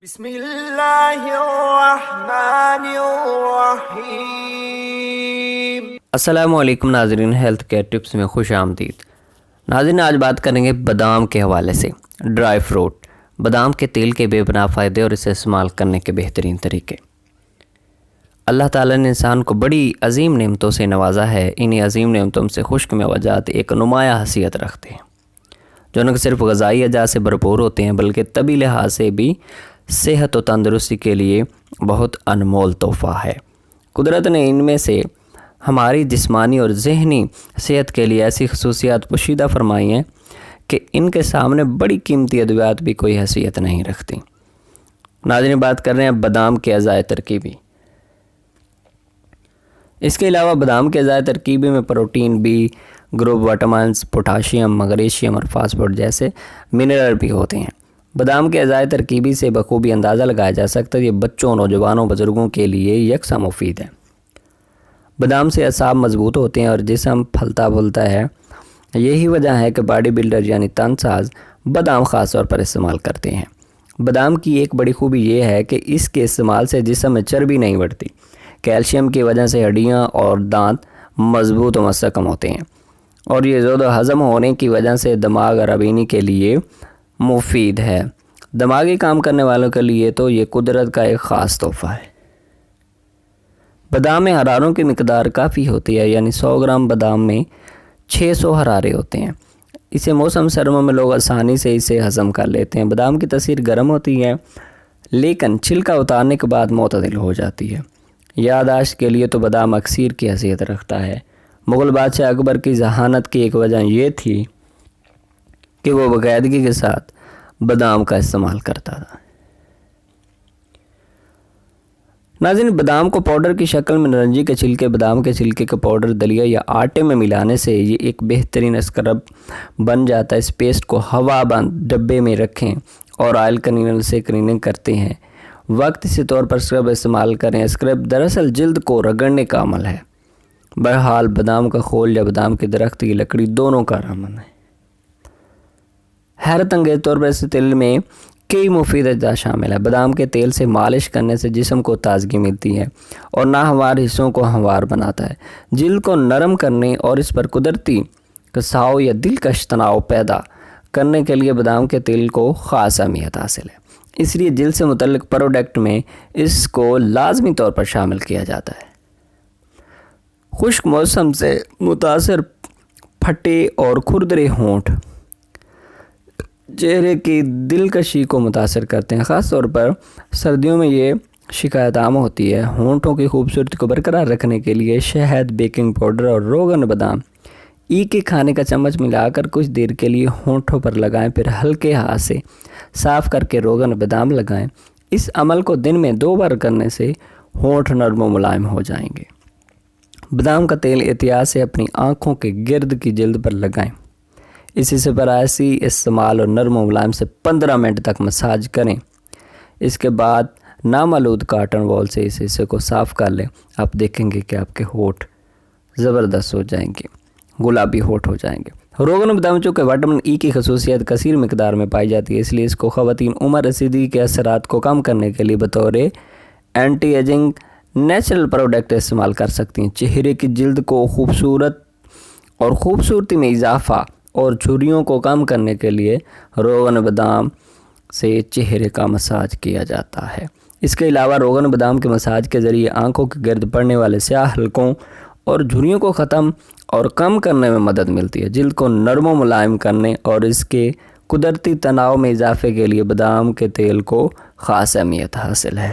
بسم اللہ الرحمن الرحیم۔ السلام علیکم ناظرین، ہیلتھ کیئر ٹپس میں خوش آمدید۔ ناظرین، آج بات کریں گے بادام کے حوالے سے۔ ڈرائی فروٹ بادام کے تیل کے بے پناہ فائدے اور اسے استعمال کرنے کے بہترین طریقے۔ اللہ تعالیٰ نے انسان کو بڑی عظیم نعمتوں سے نوازا ہے۔ انہی عظیم نعمتوں سے خشک میوجات ایک نمایاں حیثیت رکھتے ہیں، جو نہ صرف غذائی اجزاء سے بھرپور ہوتے ہیں بلکہ طبی لحاظ سے بھی صحت و تندرستی کے لیے بہت انمول تحفہ ہے۔ قدرت نے ان میں سے ہماری جسمانی اور ذہنی صحت کے لیے ایسی خصوصیات پوشیدہ فرمائی ہیں کہ ان کے سامنے بڑی قیمتی ادویات بھی کوئی حیثیت نہیں رکھتی۔ ناظرین، بات کر رہے ہیں بادام کے اعضاء ترکیبی۔ اس کے علاوہ بادام کے اعضاء ترکیبی میں protein, B group, vitamins, potassium, magnesium اور فاسفورس جیسے منرل بھی ہوتے ہیں۔ بادام کے اعضاء ترکیبی سے بخوبی اندازہ لگایا جا سکتا ہے یہ بچوں، نوجوانوں، بزرگوں کے لیے یکساں مفید ہے۔ بادام سے اعصاب مضبوط ہوتے ہیں اور جسم پھلتا پھولتا ہے۔ یہی وجہ ہے کہ باڈی بلڈر یعنی تن ساز بادام خاص طور پر استعمال کرتے ہیں۔ بادام کی ایک بڑی خوبی یہ ہے کہ اس کے استعمال سے جسم میں چربی نہیں بڑھتی۔ کیلشیم کی وجہ سے ہڈیاں اور دانت مضبوط و مستحکم ہوتے ہیں، اور یہ زود و ہضم ہونے کی وجہ سے دماغ اور بینی کے لیے مفید ہے۔ دماغی کام کرنے والوں کے لیے تو یہ قدرت کا ایک خاص تحفہ ہے۔ بادام میں حراروں کی مقدار کافی ہوتی ہے، یعنی 100 گرام بادام میں 600 حرارے ہوتے ہیں۔ اسے موسم سرما میں لوگ آسانی سے اسے ہضم کر لیتے ہیں۔ بادام کی تاثیر گرم ہوتی ہے لیکن چھلکا اتارنے کے بعد معتدل ہو جاتی ہے۔ یادداشت کے لیے تو بادام اکسیر کی حیثیت رکھتا ہے۔ مغل بادشاہ اکبر کی ذہانت کی ایک وجہ یہ تھی کہ وہ باقاعدگی کے ساتھ بادام کا استعمال کرتا تھا۔ ناظرین، بادام کو پاؤڈر کی شکل میں نارنجی کے چھلکے، بادام کے چھلکے کا پاؤڈر دلیا یا آٹے میں ملانے سے یہ ایک بہترین اسکرب بن جاتا ہے۔ اس پیسٹ کو ہوا بند ڈبے میں رکھیں اور آئل کلینر سے کلیننگ کرتے ہیں وقت اسی طور پر اسکرب استعمال کریں۔ اسکرب دراصل جلد کو رگڑنے کا عمل ہے۔ بہرحال بادام کا خول یا بادام کے درخت کی لکڑی دونوں کارآمد ہے۔ حیرت انگیز طور پر اس تیل میں کئی مفید اجزاء شامل ہیں۔ بادام کے تیل سے مالش کرنے سے جسم کو تازگی ملتی ہے اور ناہموار حصوں کو ہموار بناتا ہے۔ جلد کو نرم کرنے اور اس پر قدرتی کساؤ یا دلکش تناؤ پیدا کرنے کے لیے بادام کے تیل کو خاص اہمیت حاصل ہے۔ اس لیے جلد سے متعلق پروڈکٹ میں اس کو لازمی طور پر شامل کیا جاتا ہے۔ خشک موسم سے متاثر پھٹے اور کھردرے ہونٹ چہرے کی دلکشی کو متاثر کرتے ہیں۔ خاص طور پر سردیوں میں یہ شکایت عام ہوتی ہے۔ ہونٹوں کی خوبصورتی کو برقرار رکھنے کے لیے شہد، بیکنگ پاؤڈر اور روغن بادام کے کھانے کا چمچ ملا کر کچھ دیر کے لیے ہونٹوں پر لگائیں، پھر ہلکے ہاتھ سے صاف کر کے روغن بادام لگائیں۔ اس عمل کو دن میں 2 بار کرنے سے ہونٹ نرم و ملائم ہو جائیں گے۔ بادام کا تیل احتیاط سے اپنی آنکھوں کے گرد کی جلد پر لگائیں۔ اسی سے برائسی استعمال اور نرم و ملائم سے 15 منٹ تک مساج کریں۔ اس کے بعد نامآلود کاٹن وال سے اس حصے کو صاف کر لیں۔ آپ دیکھیں گے کہ آپ کے ہونٹ زبردست ہو جائیں گے، گلابی ہونٹ ہو جائیں گے۔ روغن بادام چونکہ وٹامن ای کی خصوصیت کثیر مقدار میں پائی جاتی ہے، اس لیے اس کو خواتین عمر رسیدگی کے اثرات کو کم کرنے کے لیے بطور اینٹی ایجنگ نیچرل پروڈکٹ استعمال کر سکتی ہیں۔ چہرے کی جلد کو خوبصورتی میں اضافہ اور جھریوں کو کم کرنے کے لیے روغن بادام سے چہرے کا مساج کیا جاتا ہے۔ اس کے علاوہ روغن بادام کے مساج کے ذریعے آنکھوں کے گرد پڑنے والے سیاہ حلقوں اور جھریوں کو ختم اور کم کرنے میں مدد ملتی ہے۔ جلد کو نرم و ملائم کرنے اور اس کے قدرتی تناؤ میں اضافے کے لیے بادام کے تیل کو خاص اہمیت حاصل ہے۔